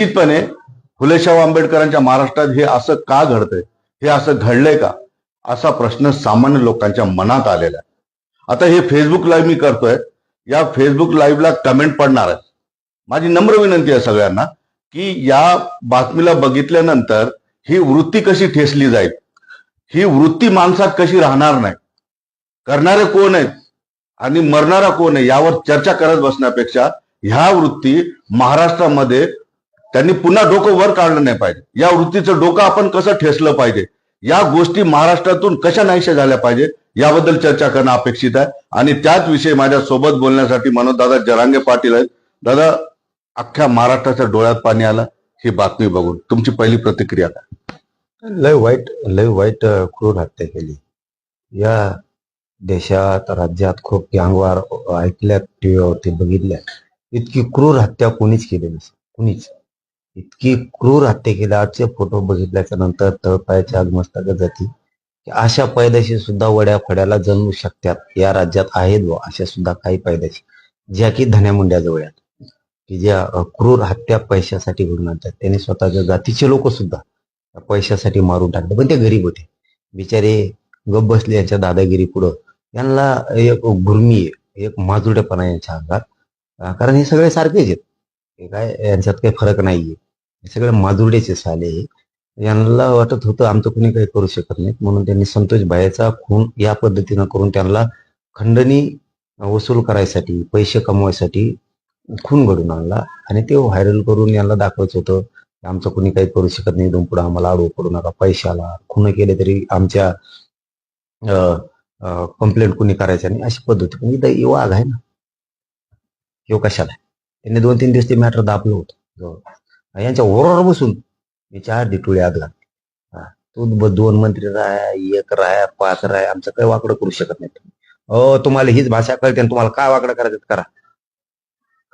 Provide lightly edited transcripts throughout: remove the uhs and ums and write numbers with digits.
निश्चितपणे फुलेशाहू आंबेडकरांच्या महाराष्ट्रात हे असं का घडतंय, हे असं घडलंय का, असा प्रश्न सामान्य लोकांच्या मनात आलेला आहे. आता हे फेसबुक लाईव्ह मी करतोय, या फेसबुक लाईव्हला कमेंट पडणार आहे. माझी नम्र विनंती आहे सगळ्यांना की या बातमीला बघितल्यानंतर ही वृत्ती कशी ठेसली जाईल, ही वृत्ती माणसात कशी राहणार नाही, करणारे कोण आहेत आणि मरणारा कोण आहे यावर चर्चा करत बसण्यापेक्षा ह्या वृत्ती महाराष्ट्रामध्ये त्यांनी पुन्हा डोकं वर काढलं नाही पाहिजे. या वृत्तीचं डोकं आपण कसं ठेसलं पाहिजे, या गोष्टी महाराष्ट्रातून कशा नाहीशा झाल्या पाहिजे याबद्दल चर्चा करणं अपेक्षित आहे. आणि त्याच विषयी माझ्या सोबत बोलण्यासाठी मनोजदादा जरांगे पाटील आहेत. दादा, अख्ख्या महाराष्ट्राच्या डोळ्यात पाणी आलं ही बातमी बघून, तुमची पहिली प्रतिक्रिया काय? लय वाईट क्रूर हत्या केली. या देशात राज्यात खूप गँगवार ऐकल्यात, टीव्हीवरती बघितल्या. इतकी क्रूर हत्या कोणीच केली नसेल, कुणीच. इतकी क्रूर हत्या केली. आजचे फोटो बघितल्याच्या नंतर तळपायाच्या आग मस्तकात जाती की अशा पैदाशी सुद्धा वड्या फड्याला जन्मू शकतात. या राज्यात आहेत व अशा सुद्धा काही पैदाशी ज्या की धन्या जवळ आहेत, की ज्या क्रूर हत्या पैशासाठी घडून आणतात. त्यांनी स्वतःच्या जातीचे लोक सुद्धा पैशासाठी मारून टाकले, पण ते गरीब होते बिचारे, गप बसले यांच्या दादागिरी पुढं. यांना एक गुर्मी आहे, एक माजुडेपणा यांच्या अंगात. कारण हे सगळे सारखेच आहेत, हे काय यांच्यात काही फरक नाहीये, हे सगळे माजुर्डेचे साले. यांना वाटत होतं आमचं कुणी काही करू शकत नाही, म्हणून त्यांनी संतोष भाईचा खून या पद्धतीनं करून त्यांना खंडणी वसूल करायसाठी, पैसे कमवायसाठी खून घडून आणला. आणि ते व्हायरल करून यांना दाखवायचं होतं आमचं कुणी काही करू शकत नाही, इथून पुढे आम्हाला आडवं पडू नका, पैशाला खून केले तरी आमच्या कंप्लेंट कुणी करायचं नाही, अशी पद्धती. पण इथं वाघ आहे ना, किंवा कशाला. त्यांनी 2-3 दिवस ते मॅटर दाबलं होतं. यांच्या ओरवर बसून मी 4 डिटोळी आत घाल. तू 2 मंत्री राहा, 1 राहा, 5 राहा, आमचं काही वाकडं करू शकत नाही. तुम्हाला हीच भाषा कळते, तुम्हाला काय वाकडं करायचं करा,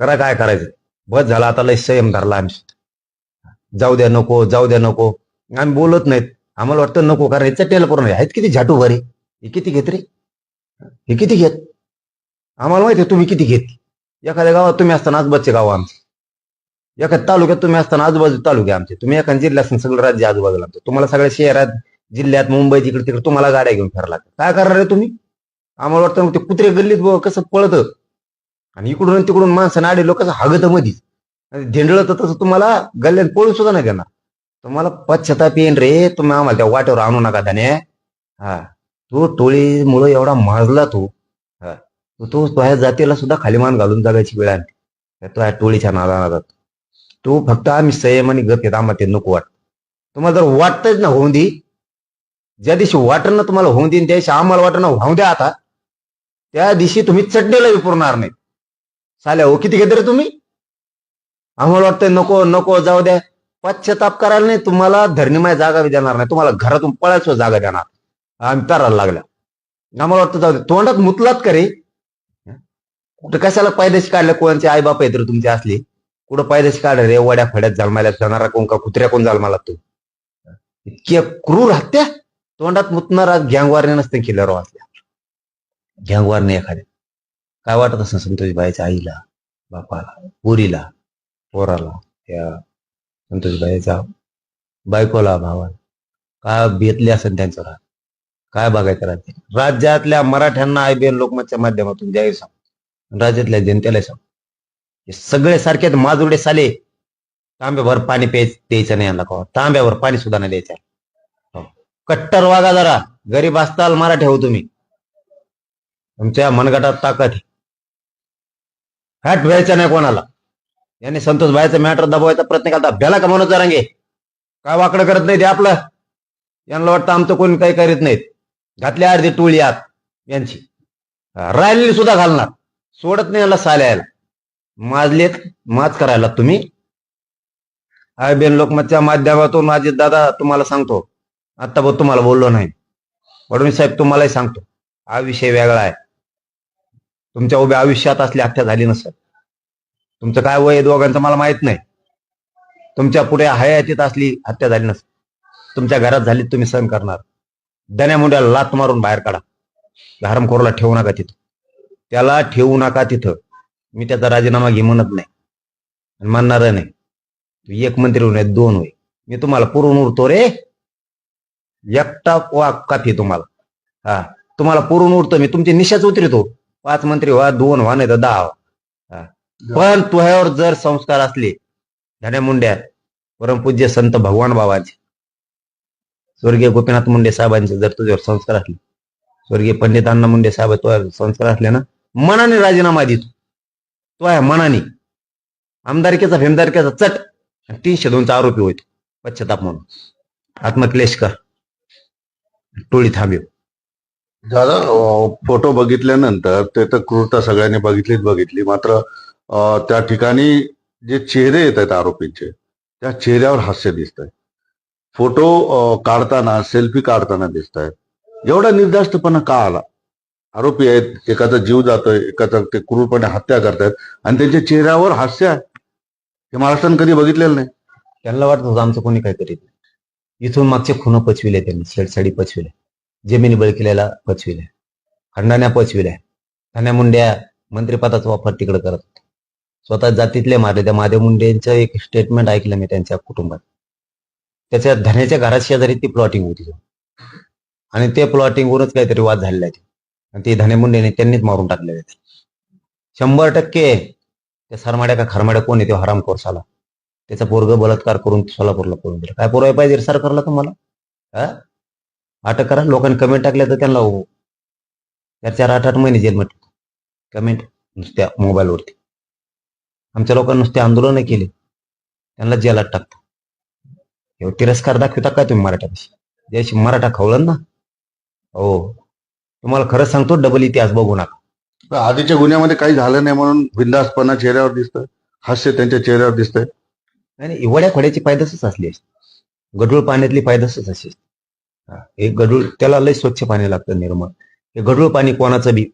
करा काय करायचं. बस झाला आता, लय संयम धरला आम्ही. जाऊ द्या नको, जाऊ द्या नको, आम्ही बोलत नाहीत. आम्हाला वाटतं नको करायचं, टेल करून आहेत किती झाटू भरे. हे किती घेत रे, हे किती घेत, आम्हाला माहिती आहे तुम्ही किती घेत. एखाद्या गावात तुम्ही असताना आजूबाजूचे गाव आमचे, एखाद्या तालुक्यात तुम्ही असताना आजूबाजू तालुके आमचे, तुम्ही एखाद्या जिल्ह्यात सगळं राज्य आजूबाजूला आमचं. तुम्हाला सगळ्या शहरात, जिल्ह्यात, मुंबई, तिकडे तिकडे तुम्हाला गाड्या घेऊन फिरायला लागतात. काय करणार आहे तुम्ही? आम्हाला वाटतं ते कुत्रे गल्लीत कसं पळतं आणि इकडून तिकडून माणसाने आडे लोक कसं हागत मधीच धेंडळत, तसं तुम्हाला गल्ल्यात पळून सुद्धा नाही देणार. तुम्हाला पश्चाताप येईन रे, तुम्ही आम्हाला त्या वाटेवर आणू नका त्याने. तो टोळीमुळे एवढा माजला तू तुझ्या जातीला सुद्धा खाली मान घालून जगायची वेळ आली. तो या टोळीच्या नादानात तू फक्त आम्ही संयम आणि गप येत, आम्हाला ते नको वाटत. तुम्हाला जर वाटतच ना होऊन दे, ज्या दिवशी वाटण ना तुम्हाला होऊन देईन त्या दिवशी आम्हाला वाटण वाहू द्या. आता त्या दिवशी तुम्ही चटणीला विपुरणार नाही. साल्या हो किती घेत रे तुम्ही. आम्हाला वाटतंय नको नको, जाऊ द्या. पश्चाताप करायला नाही, तुम्हाला धरणीमाय जागा देणार नाही, तुम्हाला घरातून पळायचं जागा देणार. आम्ही तारायला लागल्या. आम्हाला वाटतं जाऊ दे, तोंडात मुतलात करे. कुठं कशाला पायदेशी काढल्या, कोणाचे आई बाप आहेत रे तुमचे असले, कुठं पायदेशी काढ रे, वड्या फड्यात जन्माला जाणारा कोण का कुत्र्या कोण जन्माला तू. इतकी क्रूर हत्या तोंडात मुतणारा गँगवारने नसते केल्यावर असल्या. गँगवारने एखाद्या काय वाटत असं संतोष भाईच्या आईला, बापाला, पुरीला, पोराला, त्या संतोष भाईच्या बायकोला, भावाला काय बेतले असेल त्यांच्यावर, काय बघायचं. राज्यातल्या मराठ्यांना आयबीएन लोकमतच्या माध्यमातून जाहीर सांग, राज्यातल्या जनतेला सांग, हे सगळे सारखे माजुडे साले. तांब्यावर पाणी द्यायचं नाही यांना, का तांब्यावर पाणी सुद्धा नाही द्यायचं. कट्टर वागा जरा, गरीब असताल मराठी हो तुम्ही, तुमच्या मनगटात ताकद हॅट व्हायचं नाही कोणाला. यांनी संतोष भाईचा मॅटर दबावायचा प्रयत्न केला, भ्याला का मनोज जरांगे काय वाकडं करत नाही ते आपलं. यांना वाटतं आमचं कोणी काही करीत नाहीत. घातली अर्धी टोळी आत यांची, राहिलेली सुद्धा घालणार, सोडत नाही याला साल्याला. माजलेत माज करायला तुम्ही. आयबीएन लोकमतच्या माध्यमातून अजित दादा तुम्हाला सांगतो, आता बघ तुम्हाला बोललो नाही, फडणवीस साहेब तुम्हालाही सांगतो, हा विषय वेगळा आहे. तुमच्या उभ्या आयुष्यात असली हत्या झाली नसेल. तुमचं काय वय दोघांचं मला माहित नाही. तुमच्या पुढे हयातीत असली हत्या झाली नसेल, तुमच्या घरात झाली तुम्ही सहन करणार. दण्या मुंड्याला लात मारून बाहेर काढा. हरमखोरला ठेवू नका तिथं, त्याला ठेवू नका तिथं. मी त्याचा राजीनामा घे म्हणत नाही, म्हणणार नाही. तू एक मंत्री होणार दोन होय, मी तुम्हाला पुरून उरतो रे, एकटा वा काफी तुम्हाला. हा, तुम्हाला पुरून उरतो मी, तुमची निशाच उतरतो. 5 मंत्री व्हा, 2 व्हा, नाही तर 10 व्हा. हा. पण तुझ्यावर जर संस्कार असले धन्या मुंड्या, परमपूज्य संत भगवान बाबांचे, स्वर्गीय गोपीनाथ मुंडे साहेबांचे जर तुझ्यावर संस्कार असले, स्वर्गीय पंडित अण्णा मुंडे साहेब तुझ्यावर संस्कार असले ना, मनाने राजीनामा देतो. तो आहे मनाने आमदारकीचा फेमदारकीचा चट 302चा आरोपी होतो पश्चाताप म्हणून. आत्मक्लेश कर, टोळी थांबव. दादा, फोटो बघितल्यानंतर ते तर क्रूरता सगळ्यांनी बघितली, मात्र त्या ठिकाणी जे चेहरे येत आहेत आरोपींचे, त्या चेहऱ्यावर हास्य दिसत आहे. फोटो काढताना, सेल्फी काढताना दिसत आहेत. एवढा निर्धास्तपणा का आला? आरोपी आहेत, एकाचा जीव जातोय, एकाचा ते क्रूरपणे हत्या करतायत आणि त्यांच्या चेहऱ्यावर हास्य आहे. हे महाराष्ट्रानं कधी बघितलेलं नाही. त्यांना वाटत होतं आमचं कोणी काय करीत नाही. इथून मागचे खुनं पचविले त्यांनी, शेडसाडी पचविल्या, जमिनी बळकिलेला पचविल्या, खंडाण्या पचविल्या. धन्या मुंड्या मंत्रिपदाचा वापर तिकडे करत होते, स्वतः जातीतले मारले. त्या महादेव मुंडेंचं एक स्टेटमेंट ऐकलं मी त्यांच्या कुटुंबात. त्याच्या धन्याच्या घरात शेजारी ती प्लॉटिंग होती आणि ते प्लॉटिंगवरच काहीतरी वाद झालेला आहे आणि ते धन्या मुंडेने त्यांनीच मारून टाकलेले. 100% त्या सरमाड्या का खरमाड्या कोण आहे, तो हरामखोर साला, त्याचा पोरग बलात्कार करून सोलापूरला पळून दिला. काय पुरावे पाहिजे सरकारला तुम्हाला? अटक करा. लोकांनी कमेंट टाकल्या तर त्यांना 4-4, 8-8 महिने जेलमध्ये कमेंट नुसत्या मोबाईलवरती. आमच्या लोकांनी नुसते आंदोलन केले, त्यांना जेलात टाकतात. एवढं तिरस्कार दाखवता काय तुम्ही मराठ्यापाशी? ज्याशी मराठा खवळण ना. हो, तुम्हाला खरंच सांगतो, डबल इतिहास बघू नका. आधीच्या गुन्ह्यामध्ये काही झालं नाही म्हणून बिंदासपणा चेहऱ्यावर दिसतंय, हास्य त्यांच्या चेहऱ्यावर दिसतंय. नाही, वड्या खोड्याची पायदसच असली असते, गढूळ पाण्यातली पायदसच अशी. एक गढूळ, त्याला लय स्वच्छ पाणी लागतं निर्मळ. हे गढूळ पाणी कोणाचं बी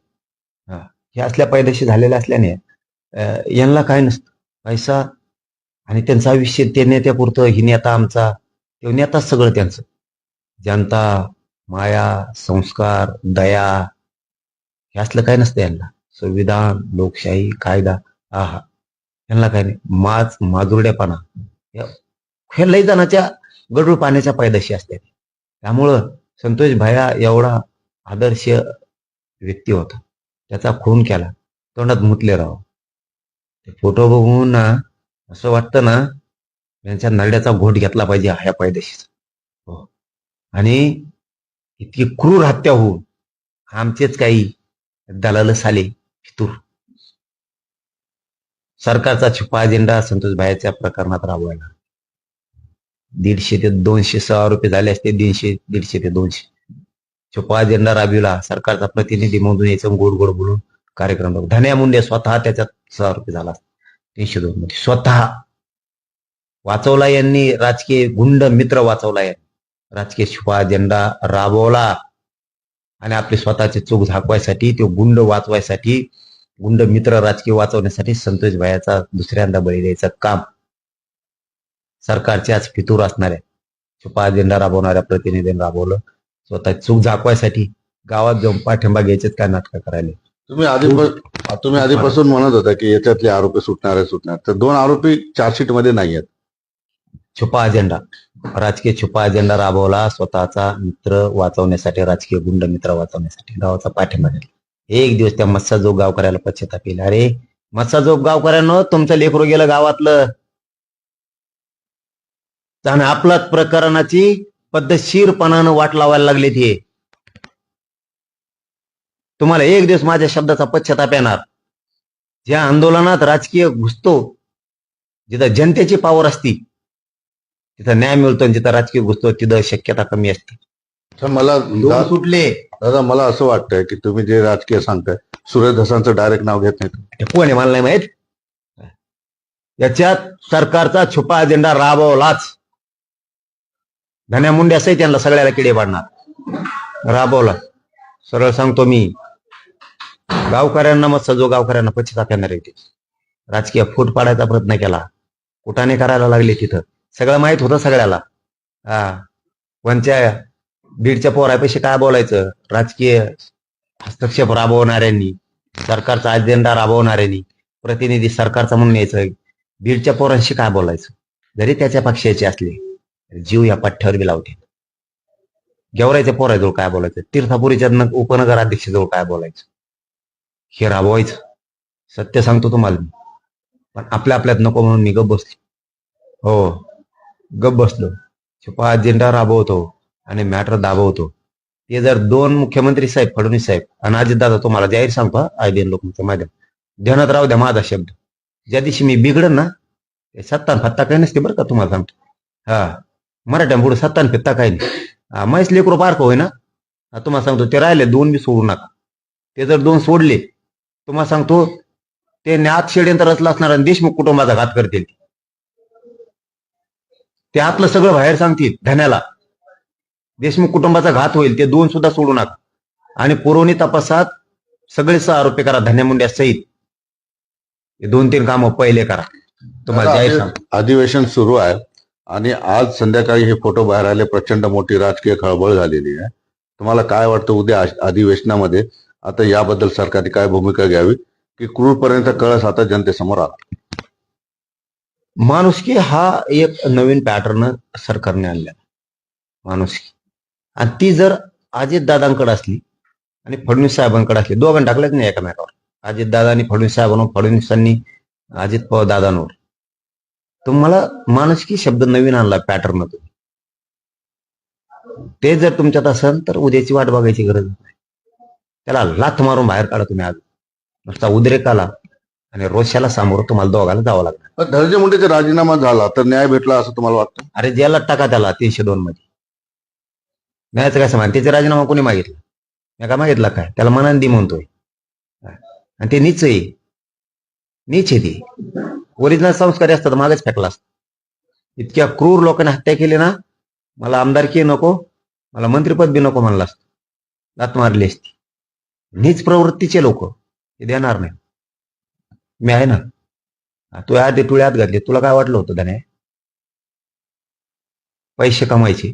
हे असल्या पायदशी झालेल्या असल्याने यांना काय नसतं, पैसा आणि त्यांचं आयुष्य ते नेत्यापुरतं. ही नेता आमचा, ते नेताच सगळं त्यांचं. जनता, माया, संस्कार, दया हे असलं काय नसतं यांना. संविधान, लोकशाही, कायदा, यांना काय नाही. माजुरड्यापणा हे लई जणाच्या गढूळ पाण्याच्या पायदशी असते. त्यामुळं संतोष भाया एवढा आदर्श व्यक्ती होता, त्याचा खून केला, तोंडात मुतले राव. ते फोटो बघून ना असं वाटतं ना, यांच्या नरड्याचा घोट घेतला पाहिजे ह्या पायदशीचा. हो, आणि इतकी क्रूर हत्या होऊन आमचेच काही दलाल साले फितूर सरकारचा छुपा अजेंडा संतोष भाईच्या प्रकरणात राबवायला 150 ते 200 आरोपी झाले असते. 150 ते 200 छुपा अजेंडा राबविला. सरकारचा प्रतिनिधी म्हणून यायचं, गोड गोड बोलून कार्यक्रम. धन्या मुंडे स्वतः त्याच्यात आरोपी झाला 302 मध्ये. स्वतः वाचवला यांनी, राजकीय गुंड मित्र वाचवला यांनी, राजकीय छुपा अजेंडा राबवला आणि आपली स्वतःची चूक झाकवायसाठी, तो गुंड वाचवायसाठी, गुंड मित्र राजकीय वाचवण्यासाठी संतोष भाईचा दुसऱ्यांदा बळी द्यायचं काम सरकारच्याच फितूर असणाऱ्या छुपा अजेंडा राबवणाऱ्या प्रतिनिधींनी राबवलं. स्वतः चूक झाकवायसाठी गावात जाऊन पाठिंबा घ्यायचेच काय नाटक करायला. तुम्ही आधीपासून म्हणत होता की याच्यातले आरोपी सुटणार, तर 2 आरोपी चार्जशीट मध्ये नाही आहेत. छुपा अजेंडा, राजकीय छुपा अजेंडा राबवला, स्वतःचा मित्र वाचवण्यासाठी, राजकीय गुंड मित्र वाचवण्यासाठी गावाचा पाठिंबा दिला. एक दिवस त्या मत्साजोग गावकऱ्याला पश्चाताप येईल. अरे मत्साजोग गावकऱ्यानं, तुमचं लेकरू गेलं गावातलं, आणि आपल्या प्रकरणाची पद्धतशीरपणानं वाट लावायला लागले. ते तुम्हाला एक दिवस माझ्या शब्दाचा पश्चाताप येणार. ज्या आंदोलनात राजकीय घुसतो, जिथं जनतेची पावर असती तिथं न्याय मिळतो, जिथं राजकीय घुसतो तिथं शक्यता कमी असते. तर मला सुटले. दादा, मला असं वाटतंय की तुम्ही जे राजकीय सांगताय, सुरेश धसांचं डायरेक्ट नाव घेत नाही. कोण आहे मला नाही माहित. याच्यात सरकारचा छुपा अजेंडा राबवलाच. धन्या मुंडे असंही त्यांना सगळ्याला किडे पाडणार, राबवला. सरळ सांगतो मी, गावकऱ्यांना मग सजो गावकऱ्यांना पश्चाताप येणार आहे. राजकीय फूट पाडायचा प्रयत्न केला, कुटाने करायला लागले. तिथं सगळं माहित होतं सगळ्याला. वनच्या बीडच्या पोरापेक्षा काय बोलायचं, राजकीय हस्तक्षेप राबवणाऱ्यांनी, सरकारचा अजेंडा राबवणाऱ्यांनी, प्रतिनिधी सरकारचा म्हणून यायचं, बीडच्या पोरांशी काय बोलायचं. जरी त्याच्या पक्षाचे असले तरी जीव या पठ्ठ्यावर बी लावते. गेवरायच्या पोराजवळ काय बोलायचं, तीर्थापुरीच्या उपनगर अध्यक्षजवळ काय बोलायचं, हे राबवायचं. सत्य सांगतो तुम्हाला मी. पण आपल्या आपल्यात नको म्हणून मी गप बसलो. हो, गप बसलो. छुपा अजेंडा राबवतो आणि मॅटर दाबवतो. ते जर दोन मुख्यमंत्री साहेब, फडणवीस साहेब आणि अजितदादा, तुम्हाला जाहीर सांगतो IBN लोकांचं माध्यम, ध्यानात राहू द्या माझा शब्द, ज्या दिवशी मी बिघडन ना, ते सत्ता फत्ता काही नसते बरं का, तुम्हाला सांगतो. हा, मराठ्यांपुढे सत्ता फित्ता काही नाही. म्हैस लेकरो बारकं होय ना, तुम्हाला सांगतो ते राहिले दोन बी सोडू नका. ते जर दोन सोडले, तुम्हाला सांगतो ते न्यात षडयंत्र रचलं असणार आणि देशमुख कुटुंबाचा घात करतील. ते आतलं सगळं बाहेर सांगतील धन्याला. देशमुख कुटुंबाचा घात होईल, ते दोन सुद्धा सोडू नका. आणि पुरवणी तपासात सगळेच आरोपी करा, धन्या मुंड्या सहित. हे 2-3 कामं पहिले करा. तुम्हाला जाहीर सांगतो. अधिवेशन सुरू आहे आणि आज संध्याकाळी हे फोटो बाहेर आले, प्रचंड मोठी राजकीय खळबळ झालेली आहे. तुम्हाला काय वाटतं उद्या अधिवेशनामध्ये आता याबद्दल सरकारने काय भूमिका घ्यावी, की क्रूरपर्यंत कळस आता जनतेसमोर आला? माणुसकी हा एक नवीन पॅटर्न सरकारने आणला, माणुसकी. आणि ती जर अजितदादांकडे असली आणि फडणवीस साहेबांकडे असली, दोघांनी टाकलेच नाही एकामेकावर, अजितदादा आणि फडणवीस साहेबांवर, फडणवीसांनी अजित दादांवर. तुम्हाला माणुसकी शब्द नवीन आणला पॅटर्न. ते जर तुमच्यात असेल तर उद्याची वाट बघायची गरज नाही. त्याला लाथ मारून बाहेर काढा तुम्ही. आज नुसता उद्रेक आला आणि रोषाला सामोरं तुम्हाला दोघाला जावं लागणार. पण धनंजय मुंडेचा राजीनामा झाला तर न्याय भेटला असं तुम्हाला वाटतं? अरे जेलात टाका त्याला 302 मध्ये. न्यायाचं काय समान? त्याचा राजीनामा कोणी मागितला? मी काय मागितला काय? त्याला मनांदी म्हणतोय. आणि ते नीच आहे, नीच आहे. ते ओरिजिनल संस्कारी असतात मागच फेकला असत. इतक्या क्रूर लोकांनी हत्या केली ना, मला आमदारकी नको, मला मंत्रिपद बी नको म्हणलं असतं, लात मारली असती. नीच प्रवृत्तीचे लोक ते देणार नाही. मी आहे ना, तू आधी टुळ्यात घातले. तुला काय वाटलं होतं धने? पैसे कमायचे,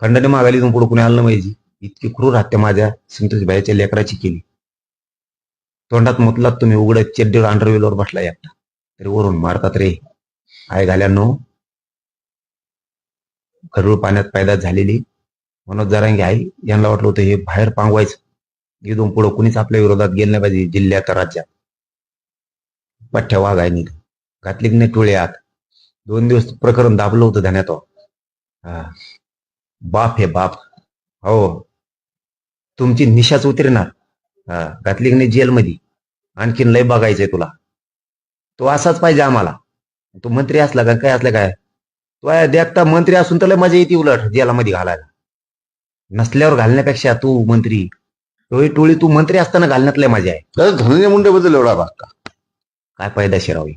खंडने मागायला इथून पुढे कुणी आलं नाही. इतकी क्रूर हत्या माझ्या संतोष भाईच्या लेकराची केली. तोंडात मुतलात तुम्ही, उघडत चेड्डीवर अंडरवेलवर बसला एकटा तरी वरून मारतात रे. आय घाल्यांनो, गरुळ पाण्यात पैदा झालेली मनोज जरांगे आहे. यांना वाटलं होतं हे बाहेर पांगवायचं, इथून पुढे कुणीच आपल्या विरोधात गेलं नाही पाहिजे जिल्ह्यात, राज्यात. पठ्ठ्या वाघायनी घातली की नाही टोळ्यात. 2 दिवस प्रकरण दाबलं होतं धन्यात. बाप हे बाप. हो, तुमची निशाच उतरणार. घातली की नाही जेलमध्ये. आणखीन लय बघायचंय तुला. तो असाच पाहिजे आम्हाला. तो मंत्री असला का काय असलं काय, तो देखता मंत्री असून तर लय मजा येते उलट जेलामध्ये घालायला. नसल्यावर घालण्यापेक्षा तू मंत्री, टोळी तू मंत्री असताना घालण्यात लय मजा आहे. तर धनंजय मुंडेबद्दल एवढा राग का? काय पैदाशी राहावी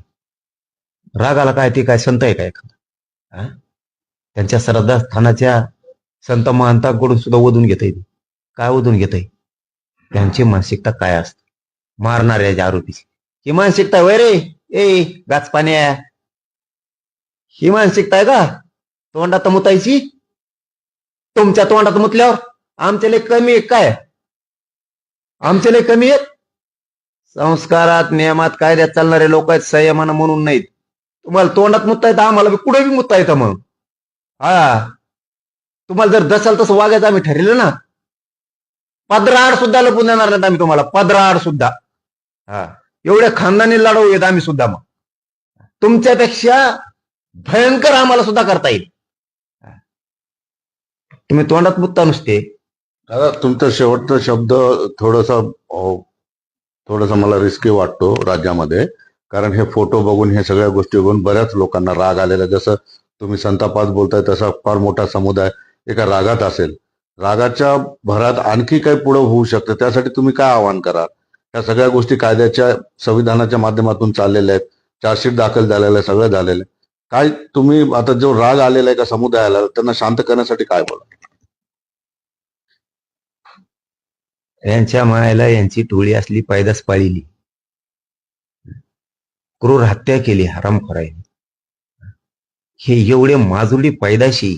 रागाला? काय ते काय संत आहे काय एखादा? त्यांच्या श्रद्धास्थानाच्या संत महंतांकडून सुद्धा ओढून घेता येते. काय ओढून घेता येईल? त्यांची मानसिकता काय असते मारणाऱ्या आरोपीची? ही मानसिकता वय रे, ए गाचपाण्या, ही मानसिकता आहे का तोंडात मुतायची? तुमच्या तोंडात मुतल्यावर आमचे लय कमी आहे काय? आमचे लय कमी आहेत? संस्कारात, नियमात, कायद्यात चालणारे लोक आहेत, संयमानं म्हणून नाहीत. तुम्हाला तोंडात मुत्ता येतं, आम्हाला कुठे बी मुत्ता येतं. मग तुम्हाला जर जसाल तसं वागायचं आम्ही ठरलं ना, पदराड सुद्धा लपून देणार नाहीत आम्ही तुम्हाला, पदराड सुद्धा. एवढे खानदानी लढवू येत आम्ही सुद्धा. मग तुमच्यापेक्षा भयंकर आम्हाला सुद्धा करता येईल. तुम्ही तोंडात मुत्ता नुसते. दादा, तुमचा शेवटचा शब्द थोडासा मला रिस्की वाटतो राज्यामध्ये, कारण हे फोटो बघून, हे सगळ्या गोष्टी बघून बऱ्याच लोकांना राग आलेला. जसं तुम्ही संतापात बोलताय तसा फार मोठा समुदाय एका रागात असेल. रागाच्या भरात आणखी काही पुढे होऊ शकतं. त्यासाठी तुम्ही काय आवाहन कराल? या सगळ्या गोष्टी कायद्याच्या, संविधानाच्या माध्यमातून चाललेल्या आहेत, चार्जशीट दाखल झालेलं आहे, सगळं झालेलं आहे. काय तुम्ही आता जो राग आलेला आहे का समुदायाला, त्यांना शांत करण्यासाठी काय बोला? यांच्या मायाला यांची टोळी असली पैदास पाळीली, क्रूर हत्या केली हरामखोराईने. हे एवढे माजुली पैदाशी,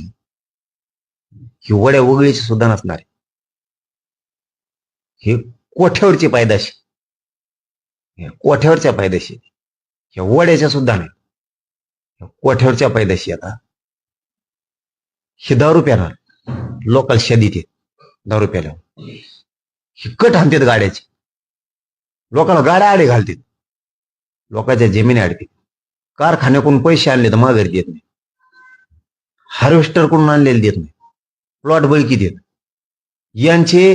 हिवड्या वगळीची सुद्धा नसणार. हे कोठ्यावरची पैदाशी, कोठ्यावरच्या पैदाशी, हे वड्याच्या सुद्धा नाही. कोठ्यावरच्या पैदाशी आता हे दारू प्याणार लोकल शेतीत दारू प्यायला हिकट हाणतात गाड्याचे, लोकांना गाड्या आडे घालतात, लोकांच्या जमिनी आडतात, कारखान्याकडून पैसे आणले तर माघारी देत नाही, हार्वेस्टर कडून आणलेले देत नाही, प्लॉट बळकी देत. यांचे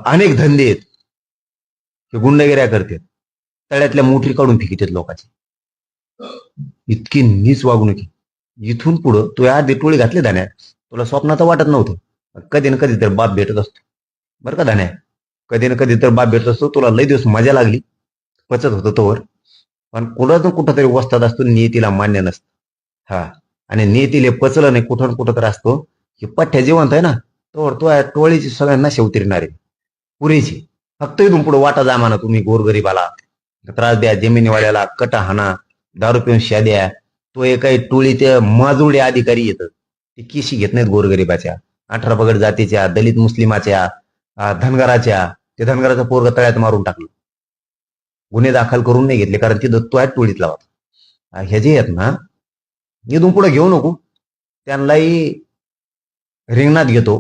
अनेक धंदे आहेत, हे गुंडगिऱ्या करतात, तळ्यातल्या मोटरी काढून फेकितात लोकांचे. इतकी नीच वागणूक. इथून पुढं तू आधी टोळी घातली धान्या, तुला स्वप्नात वाटत नव्हतं. कधी ना कधी तर बाप भेटत असतो बरं का धान्या, कधी ना कधी तर बाप भेटत असतो. तुला लई दिवस मजा लागली, पचत होतं तोवर, पण कुठं कुठं तरी वस्तात असतो, नियतीला मान्य नसतं. हा, आणि नियतीले पचलं नाही कुठं ना कुठं तर असतो की पठ्ठ्या जिवंत आहे ना, तोवर तो टोळीची सगळ्यांना शेवतीरणार आहे पुरेची. फक्त इथून पुढे वाटा जामाना तुम्ही गोरगरीबाला त्रास द्या, जमिनीवाल्याला कटा हाना, दारू पिऊन शाद्या. तो एकाही टोळी ते माजुडे अधिकारी येतं, ते किशी घेत नाहीत गोरगरिबाच्या, 18 पगड जातीच्या, दलित मुस्लिमाच्या, धनगराच्या. ते धनगराचं पोरग तळ्यात मारून टाकलं, गुन्हे दाखल करून नाही घेतले, कारण तिथं तो टोळीतला होता. हे जे आहेत ना, इथून पुढे घेऊ नको, त्यांनाही रिंगणात घेतो,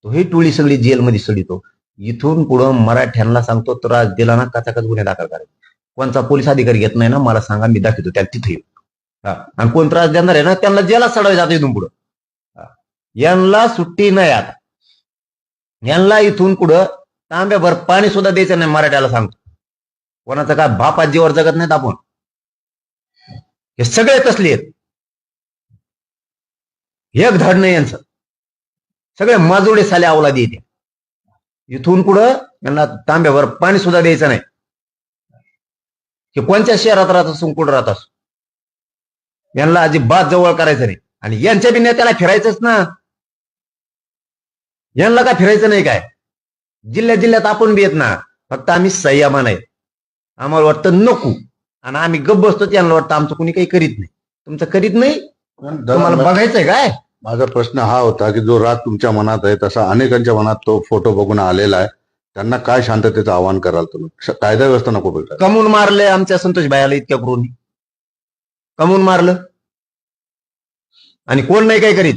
तो ही टोळी सगळी जेलमध्ये सडितो. इथून पुढं मराठ्यांना सांगतो, त्रास दिला ना कचाकच गुन्हे दाखल करायचे. कोणचा पोलीस अधिकारी घेत नाही ना, मला सांगा, मी दाखवतो त्याला तिथे. आणि कोण त्रास देणार आहे ना, त्यांना जेला सडावे जाते इथून पुढं. यांना सुट्टी नाही आता, यांना इथून पुढं तांब्याभर पाणी सुद्धा द्यायचं नाही मराठ्याला सांगतो. कोणाचं काय बाप आजीवर जगत नाहीत आपण, हे सगळे तसले आहेत, एक धड नाही यांचं, सगळे माजुडे साले अवलादी येते. इथून पुढं यांना तांब्याभर पाणी सुद्धा द्यायचं नाही, की कोणत्या शहरात राहत असो कुठं राहत असो, यांना अजिबात जवळ करायचं नाही. आणि यांच्या बी नेत्याला फिरायचंच ना, यांना काय फिरायचं नाही काय, जिल्ह्यात जिल्ह्यात आपण बी येत ना, फक्त आम्ही संयमान आहे. आम्हाला वाटतं नको, आणि आम्ही गप्प बसतो, यांना वाटतं आमचं कोणी काही करीत नाही. तुमचं करीत नाही, तुम्हाला बघायचंय काय. माझा प्रश्न हा होता की जो राग तुमच्या मनात आहे तसा अनेकांच्या मनात तो फोटो बघून आलेला आहे, त्यांना काय शांततेचं आवाहन कराल तुम्ही? कायदा व्यवस्था नको बोलता. कमून मारले आमच्या संतोष भाईला, इतक्या करून कमून मारलं, आणि कोण नाही काय करीत.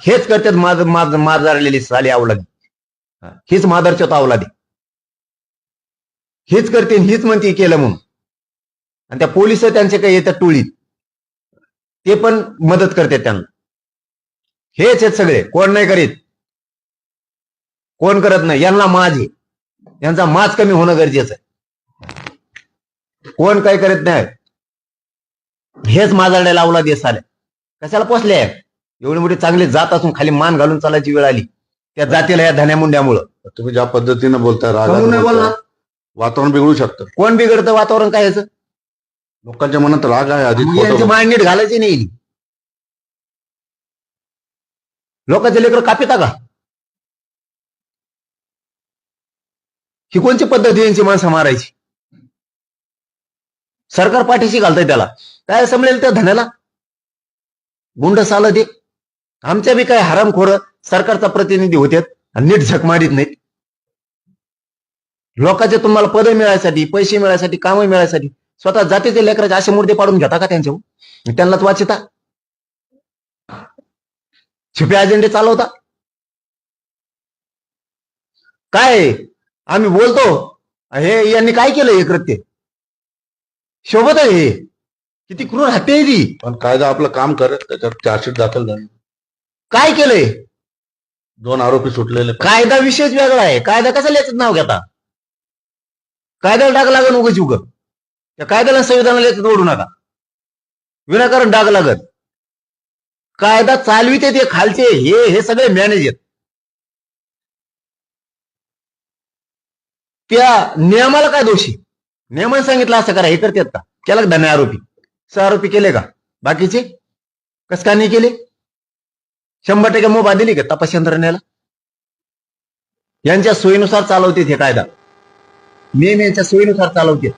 हेच करतात मारलेली साली अवलादी, हेच मादरच्यात अवलादी, हेच करते, हीच म्हणते केलं म्हणून. आणि त्या पोलिस त्यांचे काही येतात टोळीत, ते पण मदत करतात त्यांना. हेच आहेत सगळे, कोण नाही करीत, कोण करत नाही. यांना माज आहे, यांचा माज कमी होणं गरजेचं आहे. कोण काय करत नाही, हेच माजाड्याला अवलादी साल्या. कशाला पोचले, एवढी मोठी चांगली जात असून खाली मान घालून चालायची वेळ आली त्या जातीला, या धन्यामुंड्यामुळं. तुम्ही ज्या पद्धतीने बोलताय, कमून नाही बोलणार, वातावरण बिघडू शकतं. कोण बिघडतं वातावरण काय याचं? लोकांच्या मनात राग आहे आधी, यांची मान नीट घालायची नाही. लोकांचे लेकर कापिता का? ही कोणची पद्धत यांची माणसं मारायची? सरकार पाठीशी घालतंय त्याला, काय समजेल त्या धन्याला? गुंड साला दे. आमच्या बी काय हरामखोर सरकारचा प्रतिनिधी होत्यात आणि नीट झक मारित नाहीत. लोकांचे तुम्हाला पद मिळायसाठी, पैसे मिळायसाठी, काम मिळायसाठी स्वतः जातीचे लेकराचे असे मुर्दे पाडून घेता का त्यांच्यावर? त्यांनाच वाचिता, छुपे अजेंडे चालवता काय? आम्ही बोलतो, हे यांनी काय केलं, हे कृत्य शोभत आहे, हे किती क्रूर हत्या आहे ती. पण कायदा आपलं काम करत, त्याच्यात चार्जशीट दाखल झाली. काय केलंय? 2 आरोपी सुटलेले. कायदा विषयच वेगळा आहे. कायदा कशाला याच नाव घेता? कायद्याला डाग लागन उगाच उग, त्या कायद्याला संविधानाला याच ओढू नका, विनाकारण डाग लागत. कायदा चालविते ते खालचे, हे सगळे मॅनेज आहेत. त्या नियमाला काय दोषी? नियमाने सांगितलं असं करा, हे करतात का? केला का धन्य आरोपी? 6 आरोपी केले का? बाकीचे कस का नाही केले? 100% मोबा दिली का तपास यंत्रणेला? यांच्या सोयीनुसार चालवते हे कायदा, नियम यांच्या सोयीनुसार चालवते.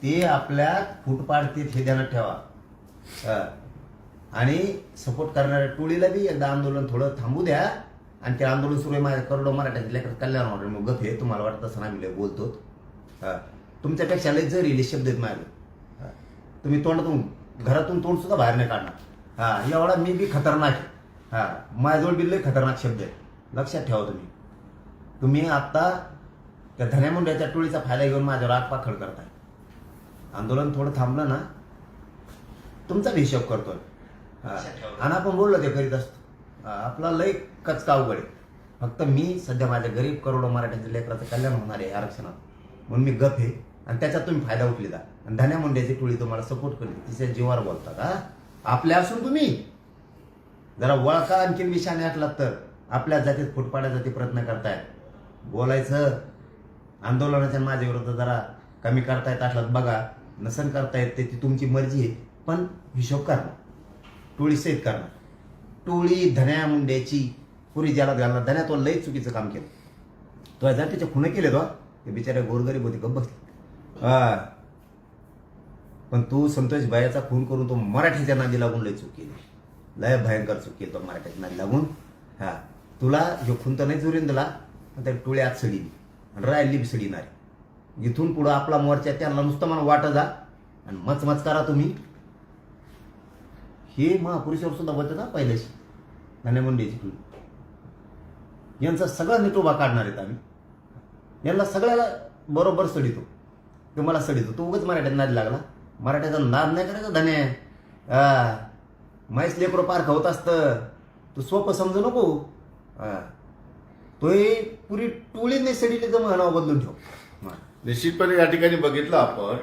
ते आपल्या फूट पाडतील हे ध्यानात ठेवा. हा. आणि सपोर्ट करणाऱ्या टोळीला बी एकदा आंदोलन थोडं थांबू द्या. आणि ते आंदोलन सुरू आहे माझ्या करोडो मराठ्याच्या लेकरात कल्याण होणार. मग गप हे तुम्हाला वाटतं असं ना मी बोलतो. हा. तुमच्यापेक्षा लय जरी शब्द आहेत माझ्याकडे. तुम्ही तोंडातून घरातून तोंड सुद्धा बाहेर नाही काढणार. हा, एवढा मी बी खतरनाक आहे. हा, माझ्याजवळ बी लय खतरनाक शब्द आहेत. लक्षात ठेवा तुम्ही आता त्या धन्या मुंड्याच्या टोळीचा फायदा घेऊन माझ्यावर आगपाखड करताय. आंदोलन थोडं थांबलं ना तुमचा बी हिशोब करतोय. आणि आपण बोललो ते करीत असतो. आपला लय कचका अवघड आहे. फक्त मी सध्या माझ्या गरीब करोडो मराठ्यांच्या लेकराचं कल्याण होणार आहे आरक्षणात म्हणून मी गप आहे. आणि त्याच्यात तुम्ही फायदा उठलेला. आणि धन्या मुंड्याची टोळी तुम्हाला सपोर्ट करते. तिच्या जीवावर बोलता का? आपल्या असून तुम्ही जरा वळखा आणखीन विषयाने ऐकलात तर आपल्या जातीत फूट पाडण्यासाठी प्रयत्न करतायत. बोलायचं आंदोलनाच्या माझ्या विरुद्ध जरा कमी करतायत असलात बघा. नसन करतायत ते ती तुमची मर्जी आहे. पण हिशोब करणार. टोळी सहित करणार. टोळी धन्या मुंड्याची पुरी ज्याला घालणार. धन्या तो लई चुकीचं काम केलं. तो जर त्याचे खुणं केले तो ते बिचाऱ्या गोरगरीब होते गप्प बसले. पण तू संतोष भाईचा खून करून तो मराठीच्या नादी लागून लय चूक केली. लय भयंकर चूक केली तो मराठीच्या नादी लागून. हा, तुला जो खून तर नाही चुरीन दिला पण त्या टोळी आत सडीली आणि राहिली बी सडीनारी. इथून पुढं आपला मोर्चा त्यांना नुसतं मला वाटत जा आणि मच करा तुम्ही. हे महापुरुषावर सुद्धा बचत ना पहिल्याशी धन्या मुंड्याची टोळी यांचा सगळा निटोबा काढणार आहेत आम्ही. यांना सगळ्याला बरोबर सडितो. ते मला सडितो. तू उगाच मराठ्यात नाद लागला. मराठ्याचा नाद नाही करायचा धन्या. म्हैस लेकरो पार खावत असतं. तू सोपं समजू नको. तो पुरी टोळी नाही सडिली तर म्हणावं बदलून ठेव. निश्चितपणे या ठिकाणी बघितलं आपण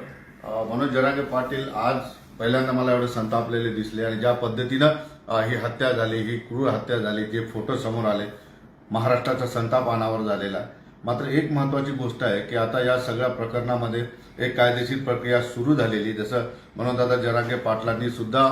मनोज जरांगे पाटील आज पहिल्यांदा मला एवढे संतापलेले दिसले. आणि ज्या पद्धतीनं ही हत्या झाली, ही क्रूर हत्या झाली, जे फोटो समोर आले, महाराष्ट्राचा संताप अनावर झालेला. मात्र एक महत्वाची गोष्ट आहे की आता या सगळ्या प्रकरणामध्ये एक कायदेशीर प्रक्रिया सुरू झालेली. जसं मनोजदादा जरांगे पाटलांनी सुद्धा